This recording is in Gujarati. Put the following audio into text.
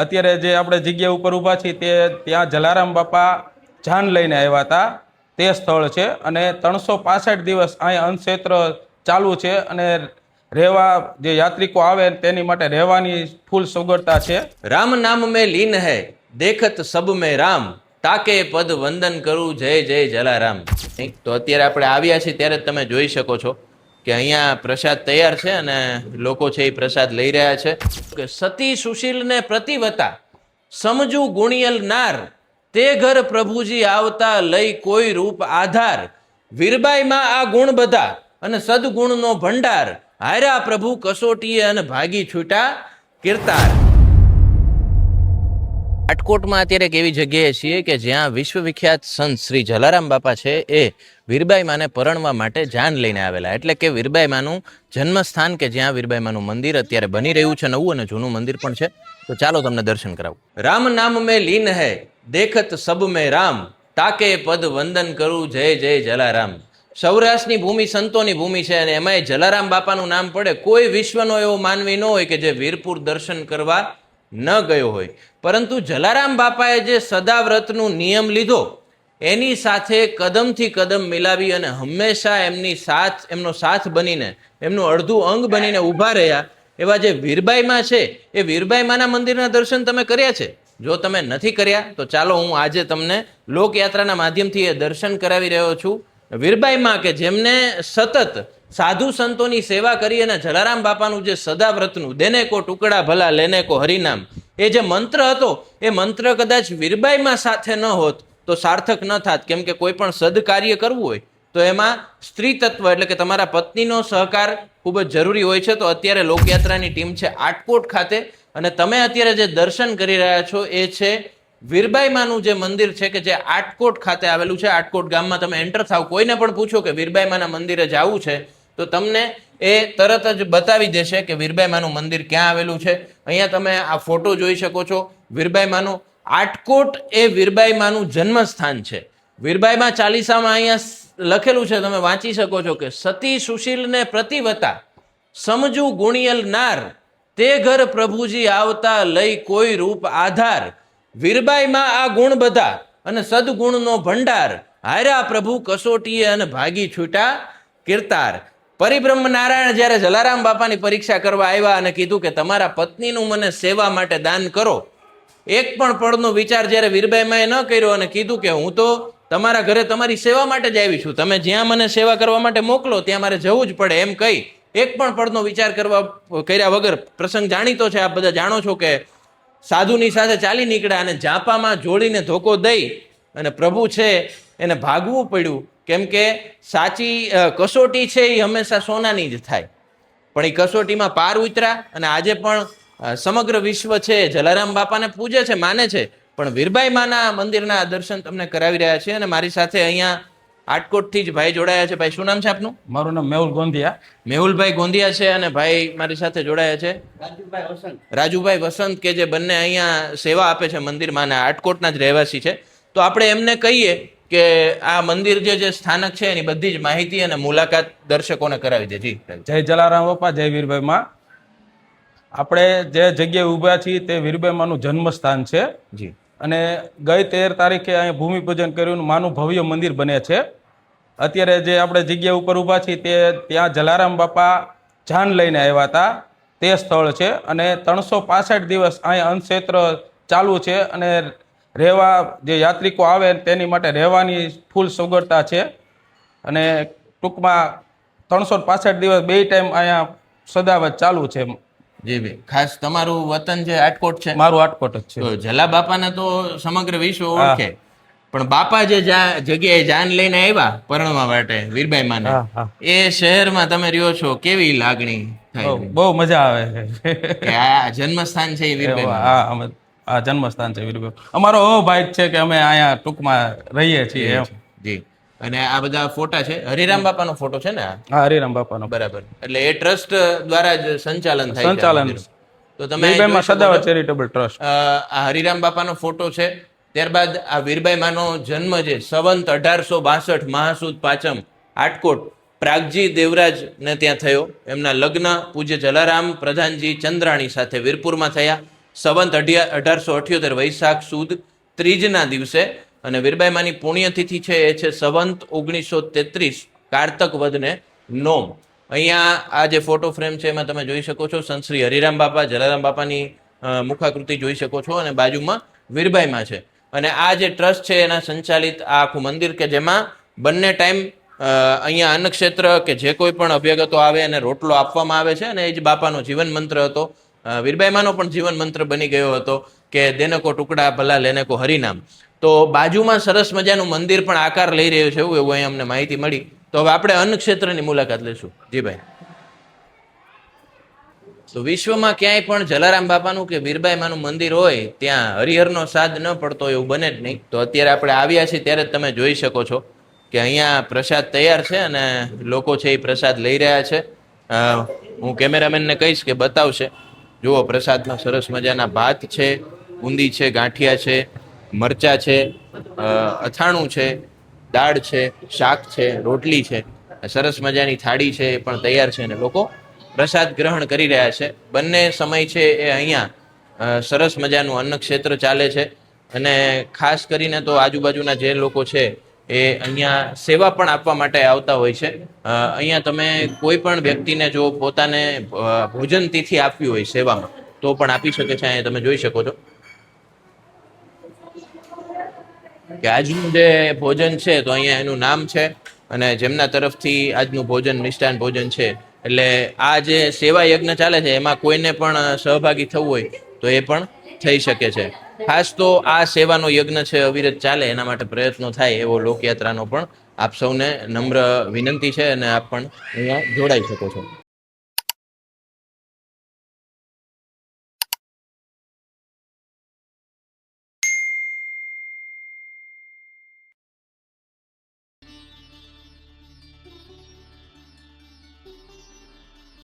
અત્યારે જે આપણે જગ્યા ઉપર ઊભા છીએ તે ત્યાં જલારામ બાપા જાન લઈને આવ્યા હતા તે સ્થળ છે અને 365 દિવસ અહીંયા અન્નક્ષેત્ર ચાલુ છે અને રહેવા જે યાત્રિકો આવે તેની માટે રહેવાની ફૂલ સગવડતા છે। રામ નામ में लीन है देखत सब में राम તાકે પદ વંદન કરું જય જય જલારામ। તો અત્યારે આપણે આવ્યા છીએ ત્યારે તમે જોઈ શકો છો કે અહીંયા પ્રસાદ તૈયાર છે અને લોકો છે એ પ્રસાદ લઈ રહ્યા છે કે સતી સુશીલ ને પ્રતિવતા સમજુ ગુણિયલ નાર તે ઘર પ્રભુજી આવતા લઈ કોઈ રૂપ આધાર વીરબાઈમાં આ ગુણ બધા અને સદગુણનો ભંડાર હાર્યા પ્રભુ કસોટીએ અને ભાગી છૂટા કીર્તાર। રાજકોટમાં અત્યારે એક એવી જગ્યાએ છીએ કે જ્યાં વિશ્વવિખ્યાત સંત શ્રી જલારામ બાપા છે એ વીરબાઈ માને પરણવા માટે જાન લઈને આવેલા, એટલે કે વીરબાઈ માનું જન્મસ્થાન કે જ્યાં વીરબાઈ માનું મંદિર અત્યારે બની રહ્યું છે, નવું અને જૂનું મંદિર પણ છે। તો ચાલો તમને દર્શન કરાવું। રામ નામ મેં લીન હૈ દેખત સબ મેં રામ તાકે પદ વંદન કરું જય જય જલારામ। સૌરાષ્ટ્રની ભૂમિ સંતોની ભૂમિ છે અને એમાંય જલારામ બાપાનું નામ પડે કોઈ વિશ્વનો એવો માનવી ન હોય કે જે વીરપુર દર્શન કરવા ન ગયો હોય, પરંતુ જલારામ બાપાએ જે સદાવ્રતનું નિયમ લીધો એની સાથે કદમથી કદમ મિલાવી અને હંમેશા એમનો સાથ બનીને એમનું અડધું અંગ બનીને ઊભા રહ્યા એવા જે વીરબાઈમાં છે એ વીરબાઈમાના મંદિરના દર્શન તમે કર્યા છે? જો તમે નથી કર્યા તો ચાલો હું આજે તમને લોકયાત્રાના માધ્યમથી એ દર્શન કરાવી રહ્યો છું। વીરબાઈમાં કે જેમને સતત સાધુ સંતોની સેવા કરી અને જલારામ બાપાનું જે સદાવ્રતનું દેને કો ટુકડા ભલા લેને કો હરિનામ એ જે મંત્ર હતો એ મંત્ર કદાચ વીરબાઈમાં સાથે ન હોત તો સાર્થક ન થાત, કેમ કે કોઈ પણ સદકાર્ય કરવું હોય તો એમાં સ્ત્રી તત્વ એટલે કે તમારા પત્નીનો સહકાર ખૂબ જ જરૂરી હોય છે। તો અત્યારે લોકયાત્રાની ટીમ છે આટકોટ ખાતે અને તમે અત્યારે જે દર્શન કરી રહ્યા છો એ છે વીરબાઈમાનું જે મંદિર છે કે જે આટકોટ ખાતે આવેલું છે। આટકોટ ગામમાં તમે એન્ટર થાવ, કોઈને પણ પૂછો કે વીરબાઈમાના મંદિરે જવું છે તો તમને એ તરત જ બતાવી દેશે કે વીરબાઈમાનું મંદિર ક્યાં આવેલું છે। અહીંયા તમે આ ફોટો જોઈ શકો છો વીરબાઈમાનું। આટકોટ એ વીરબાઈમાનું જન્મસ્થાન છે। વીરબાઈમાં ચાલીસામાં અહીંયા લખેલું છે, તમે વાંચી શકો છો કે સતી સુશીલ ને પ્રતિવતા સમજુ ગુણિયલ નાર તે ઘર પ્રભુજી આવતા લઈ કોઈ રૂપ આધાર વીરબાઈમાં આ ગુણ બધા અને સદગુણનો ભંડાર હાર્યા પ્રભુ કસોટીએ અને ભાગી છૂટા કીર્તાર। પરિબ્રહ્મ નારાયણ જ્યારે જલારામ બાપાની પરીક્ષા કરવા આવ્યા અને કીધું કે તમારા પત્નીનું મને સેવા માટે દાન કરો, એક પણ પળનો વિચાર જ્યારે વીરબાઈમાએ ન કર્યો અને કીધું કે હું તો તમારા ઘરે તમારી સેવા માટે જ આવી છું, તમે જ્યાં મને સેવા કરવા માટે મોકલો ત્યાં મારે જવું જ પડે એમ કહી એક પણ પળનો વિચાર કર્યા વગર, પ્રસંગ જાણીતો છે, આપ બધા જાણો છો કે સાધુની સાથે ચાલી નીકળ્યા અને ઝાંપામાં જોડીને ધોકો દઈ અને પ્રભુ છે એને ભાગવું પડ્યું, કેમ કે સાચી કસોટી છે એ હંમેશા સોનાની જ થાય, પણ એ કસોટીમાં પાર ઉતર્યા અને આજે પણ સમગ્ર વિશ્વ છે જલારામ બાપાને પૂજે છે, માને છે, પણ વીરબાઈ માના મંદિરના દર્શન તમને કરાવી રહ્યા છે। અને મારી સાથે અહીંયા આટકોટથી જ ભાઈ જોડાયા છે। ભાઈ, શું નામ છે આપનું? મારું નામ મેહુલ ગોંધિયા। મેહુલભાઈ ગોંધિયા છે અને ભાઈ મારી સાથે જોડાયા છે રાજુભાઈ વસંત, કે જે બંને અહીંયા સેવા આપે છે મંદિરમાં, આટકોટના જ રહેવાસી છે। તો આપણે એમને કહીએ કે આ મંદિર જે સ્થાનક છે એની બધી જ માહિતી અને મુલાકાત દર્શકોને કરાવી દે। જી, જય જલારામ બાપા, જય વીરબાઈમાં। આપણે જે જગ્યાએ ઊભા છીએ તે વીરબાઈમાનું જન્મસ્થાન છે જી અને ગઈ 13 તારીખે અહીં ભૂમિપૂજન કર્યું માનું ભવ્ય મંદિર બને છે। અત્યારે જે આપણે જગ્યા ઉપર ઊભા છીએ તે ત્યાં જલારામ બાપા જાન લઈને આવ્યા હતા તે સ્થળ છે અને 365 દિવસ અહીં અન્નક્ષેત્ર ચાલુ છે અને રહેવા જે યાત્રિકો આવે તેની માટે રહેવાની ફૂલ સગવડતા છે અને ટૂંકમાં 365 દિવસ 2 ટાઈમ અહીંયા સદાવત ચાલુ છે। જી ભાઈ, ખાસ તમારું વતન જે આટકોટ છે? મારું આટકોટ જ છે। તો જલા બાપાને તો સમગ્ર વિશ્વ ઓળખે, પણ બાપા જે જગ્યાએ જાન લઈને આવ્યા પરણવા માટે વીરબાઈ માને, એ શહેરમાં તમે રહ્યો છો, કેવી લાગણી થાય? બહુ મજા આવે કે આ જન્મસ્થાન છે વીરબાઈ? આ જન્મસ્થાન છે વીરબાઈ, અમારો ભાઈ છે કે અમે અહીંયા ટૂંકમાં રહીએ છીએ। જી, અને આ બધા ફોટા છે હરિરામ બાપાનો ફોટો છે ને? હા, હરિરામ બાપાનો, બરાબર। એટલે એ ટ્રસ્ટ દ્વારા જ સંચાલન થાય છે। તો તમે સદાવત ચેરિટેબલ ટ્રસ્ટ, આ હરિરામ બાપાનો ફોટો છે। ત્યારબાદ આ વીરબાઈ માનો જન્મ છે સંવંત 1862 મહાસુદ પાંચમ આટકોટ પ્રાગજી દેવરાજ ને ત્યાં થયો। એમના લગ્ન પૂજ્ય જલારામ પ્રધાનજી ચંદ્રાણી સાથે વીરપુરમાં થયા સંવંત 1878 વૈશાખ સુદ ત્રીજના દિવસે, અને વીરબાઈમાની પુણ્યતિથિ છે એ છે સંવંત 1933 કારતક વધને નોમ. અહીંયા આ જે ફોટો ફ્રેમ છે એમાં તમે જોઈ શકો છો સંત શ્રી હરિરામ બાપા, જલારામ બાપાની મુખાકૃતિ જોઈ શકો છો, અને બાજુમાં વીરબાઈમાં છે. અને આ જે ટ્રસ્ટ છે એના સંચાલિત આ આખું મંદિર કે જેમાં બંને ટાઈમ અહીંયા અન્નક્ષેત્ર કે જે કોઈ પણ અભ્યાગતો આવે અને રોટલો આપવામાં આવે છે, અને એ જ બાપાનો જીવન મંત્ર હતો. વીરબાઈમાનો પણ જીવન મંત્ર બની ગયો હતો કે દેને કો ટુકડા ભલા લેને કો હરિનામ. તો બાજુમાં સરસ મજાનું મંદિર પણ આકાર લઈ રહ્યું છે એવું અહીંયા અમને માહિતી મળી. તો હવે આપણે અન્નક્ષેત્રની મુલાકાત લઈશું. જી ભાઈ. તો વિશ્વમાં ક્યાંય પણ જલારામ બાપાનું કે વીરબાઈમાનું મંદિર હોય ત્યાં હરિહરનો સાદ ન પડતો એવું બને જ નહીં. તો અત્યારે આપણે આવ્યા છીએ ત્યારે જ તમે જોઈ શકો છો કે અહીંયા પ્રસાદ તૈયાર છે અને લોકો છે એ પ્રસાદ લઈ રહ્યા છે. હું કેમેરામેનને કહીશ કે બતાવશે. જુઓ, પ્રસાદમાં સરસ મજાના ભાત છે, બુંદી છે, ગાંઠિયા છે, મરચા છે, અથાણું છે, દાળ છે, શાક છે, રોટલી છે, સરસ મજાની થાળી છે એ પણ તૈયાર છે, અને લોકો પ્રસાદ ગ્રહણ કરી રહ્યા છે. બંને સમય છે એ અહીંયા સરસ મજાનું અન્નક્ષેત્ર ચાલે છે, અને ખાસ કરીને તો આજુબાજુના જે લોકો છે એ અહીંયા સેવા પણ આપવા માટે આવતા હોય છે. અહીંયા તમે કોઈ પણ વ્યક્તિને જો પોતાને ભોજન તિથિ આપવી હોય સેવામાં તો પણ આપી શકે છે. અહીંયા તમે જોઈ શકો છો કે આજનું જે ભોજન છે તો અહીંયા એનું નામ છે, અને જેમના તરફથી આજનું ભોજન મિષ્ટાન ભોજન છે. એટલે આ જે સેવા યજ્ઞ ચાલે છે એમાં કોઈને પણ સહભાગી થવું હોય તો એ પણ થઈ શકે છે. ખાસ તો આ સેવાનો યજ્ઞ છે અવિરત ચાલે એના માટે પ્રયત્નો થાય એવો લોકયાત્રાનો પણ આપ સૌને નમ્ર વિનંતી છે, અને આપ પણ અહીંયા જોડાઈ શકો છો.